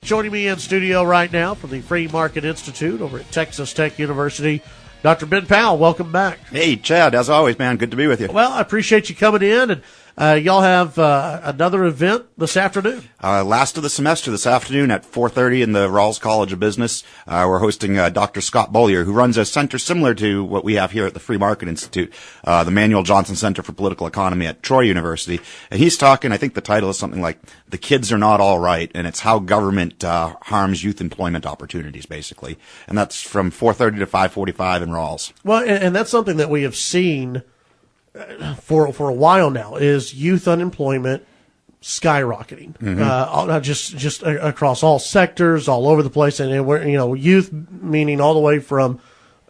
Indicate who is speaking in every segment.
Speaker 1: Joining me in studio right now from the Free Market Institute over at Texas Tech University, Dr. Ben Powell. Welcome back.
Speaker 2: Hey, Chad. As always, man, good to be with you.
Speaker 1: Well, I appreciate you coming in, and y'all have another event this afternoon.
Speaker 2: Last of the semester this afternoon at 4:30 in the Rawls College of Business. We're hosting Dr. Scott Beaulier, who runs a center similar to what we have here at the Free Market Institute, the Manuel Johnson Center for Political Economy at Troy University. And he's talking, I think the title is something like, "The Kids Are Not All Right," and it's how government harms youth employment opportunities, basically. And that's from 4:30 to 5:45 in Rawls.
Speaker 1: Well, and that's something that we have seen for a while now, is youth unemployment skyrocketing, just across all sectors, all over the place, and we're, youth meaning all the way from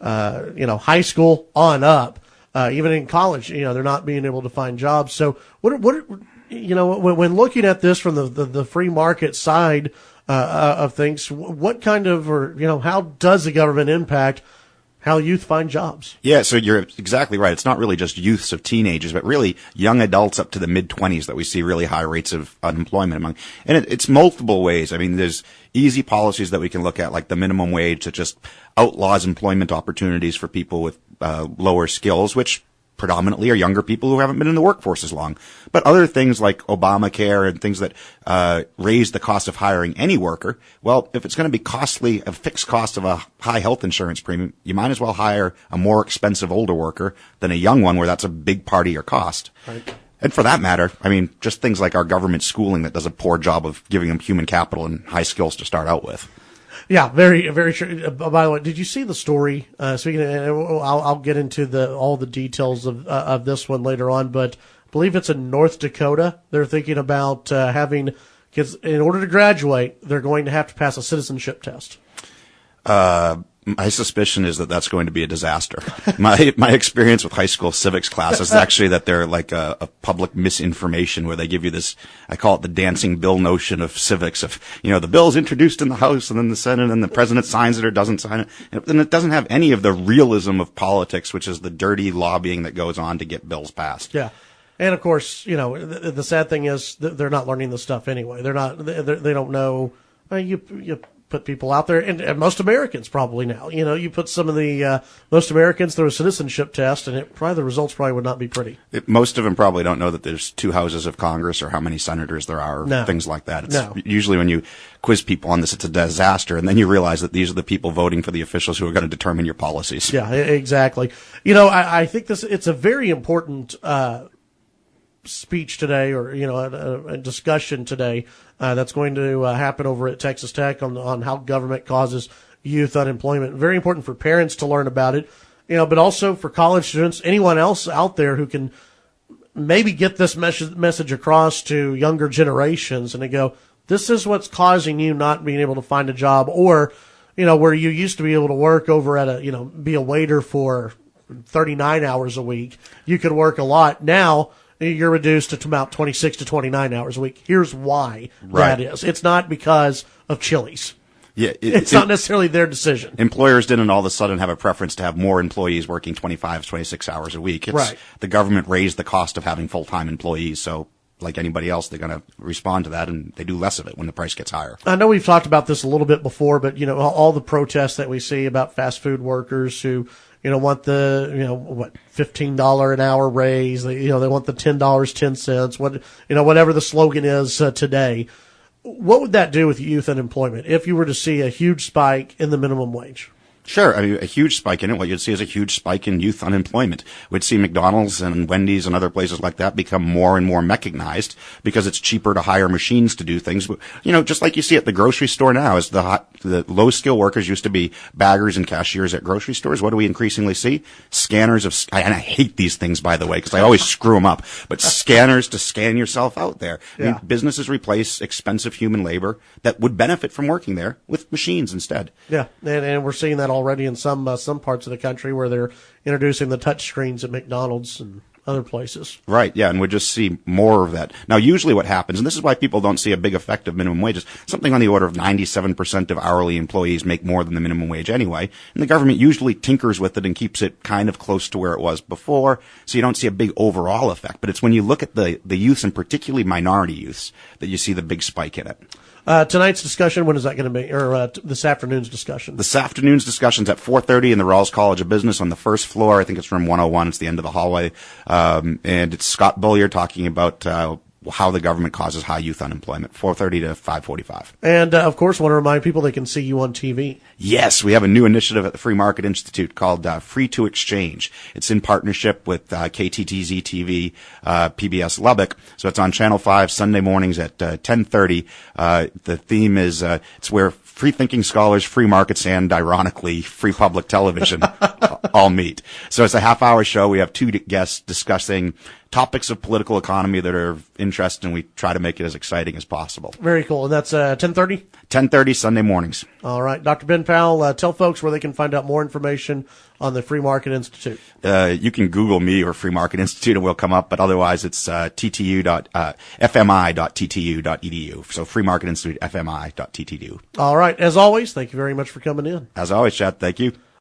Speaker 1: high school on up, even in college, they're not being able to find jobs. So what when looking at this from the free market side of things, what kind of, or how does the government impact how youth find jobs? Yeah,
Speaker 2: so you're exactly right. It's not really just youths of teenagers, but really young adults up to the mid-20s that we see really high rates of unemployment among. And it's multiple ways. I mean, there's easy policies that we can look at, like the minimum wage that just outlaws employment opportunities for people with lower skills, which predominantly are younger people who haven't been in the workforce as long. But other things like Obamacare and things that raise the cost of hiring any worker, well, if it's going to be costly, a fixed cost of a high health insurance premium, you might as well hire a more expensive older worker than a young one where that's a big part of your cost. Right. And for that matter, I mean, just things like our government schooling that does a poor job of giving them human capital and high skills to start out with.
Speaker 1: Yeah, very, very true. By the way, did you see the story? Speaking of, I'll get into all the details of this one later on, but I believe it's in North Dakota. They're thinking about having kids, in order to graduate, they're going to have to pass a citizenship test.
Speaker 2: My suspicion is that that's going to be a disaster. My experience with high school civics class is actually that they're like a public misinformation where they give you this, I call it the dancing bill notion of civics, of, the bill's introduced in the House and then the Senate and the president signs it or doesn't sign it. And it doesn't have any of the realism of politics, which is the dirty lobbying that goes on to get bills passed.
Speaker 1: Yeah. And of course, the sad thing is they're not learning this stuff anyway. They don't know, you put people out there, and most Americans probably now. You put some of the most Americans through a citizenship test, and the results probably would not be pretty.
Speaker 2: Most of them probably don't know that there's 2 houses of Congress or how many senators there are, or things like that. Usually when you quiz people on this, it's a disaster, and then you realize that these are the people voting for the officials who are going to determine your policies.
Speaker 1: Yeah, exactly. I think it's a very important speech today, or a discussion today that's going to happen over at Texas Tech on how government causes youth unemployment. Very important for parents to learn about it, but also for college students, anyone else out there who can maybe get this message across to younger generations, and they go, this is what's causing you not being able to find a job, or where you used to be able to work over at be a waiter for 39 hours a week. You could work a lot. Now you're reduced to about 26 to 29 hours a week. Here's why that is. It's not because of Chili's. Yeah, it's not necessarily their decision.
Speaker 2: Employers didn't all of a sudden have a preference to have more employees working 25, 26 hours a week. The government raised the cost of having full-time employees, so like anybody else, they're going to respond to that, and they do less of it when the price gets higher.
Speaker 1: I know we've talked about this a little bit before, but all the protests that we see about fast food workers who want the, $15 an hour raise. They want the $10.10, whatever the slogan is today. What would that do with youth unemployment if you were to see a huge spike in the minimum wage?
Speaker 2: Sure. I mean, a huge spike in it. What you'd see is a huge spike in youth unemployment. We'd see McDonald's and Wendy's and other places like that become more and more mechanized because it's cheaper to hire machines to do things. Just like you see at the grocery store now, is the low skill workers used to be baggers and cashiers at grocery stores. What do we increasingly see? Scanners and I hate these things, by the way, because I always screw them up, but scanners to scan yourself out there. Yeah. I mean, businesses replace expensive human labor that would benefit from working there with machines instead.
Speaker 1: Yeah. And we're seeing that already in some parts of the country where they're introducing the touch screens at McDonald's and other places.
Speaker 2: Right, yeah, and we just see more of that. Now, usually what happens, and this is why people don't see a big effect of minimum wages, something on the order of 97% of hourly employees make more than the minimum wage anyway, and the government usually tinkers with it and keeps it kind of close to where it was before, so you don't see a big overall effect. But it's when you look at the youths, and particularly minority youths, that you see the big spike in it.
Speaker 1: Tonight's discussion, when is that going to be? Or this afternoon's discussion?
Speaker 2: This afternoon's discussion's at 4:30 in the Rawls College of Business on the first floor. I think it's room 101. It's the end of the hallway. And it's Scott Beaulier talking about how the government causes high youth unemployment, 4:30 to 5:45.
Speaker 1: And, of course, want to remind people they can see you on TV.
Speaker 2: Yes, we have a new initiative at the Free Market Institute called Free to Exchange. It's in partnership with KTTZ TV, PBS Lubbock. So it's on Channel 5 Sunday mornings at 10:30. The theme is it's where free-thinking scholars, free markets, and, ironically, free public television all meet. So it's a half-hour show. We have two guests discussing topics of political economy that are of interest, and we try to make it as exciting as possible.
Speaker 1: Very cool. And that's 10:30?
Speaker 2: 10:30 Sunday mornings.
Speaker 1: All right. Dr. Ben Powell, tell folks where they can find out more information on the Free Market Institute.
Speaker 2: You can Google me or Free Market Institute and we'll come up, but otherwise it's fmi.ttu.edu. So Free Market Institute, fmi.ttu.
Speaker 1: All right. As always, thank you very much for coming in.
Speaker 2: As always, Chad, thank you.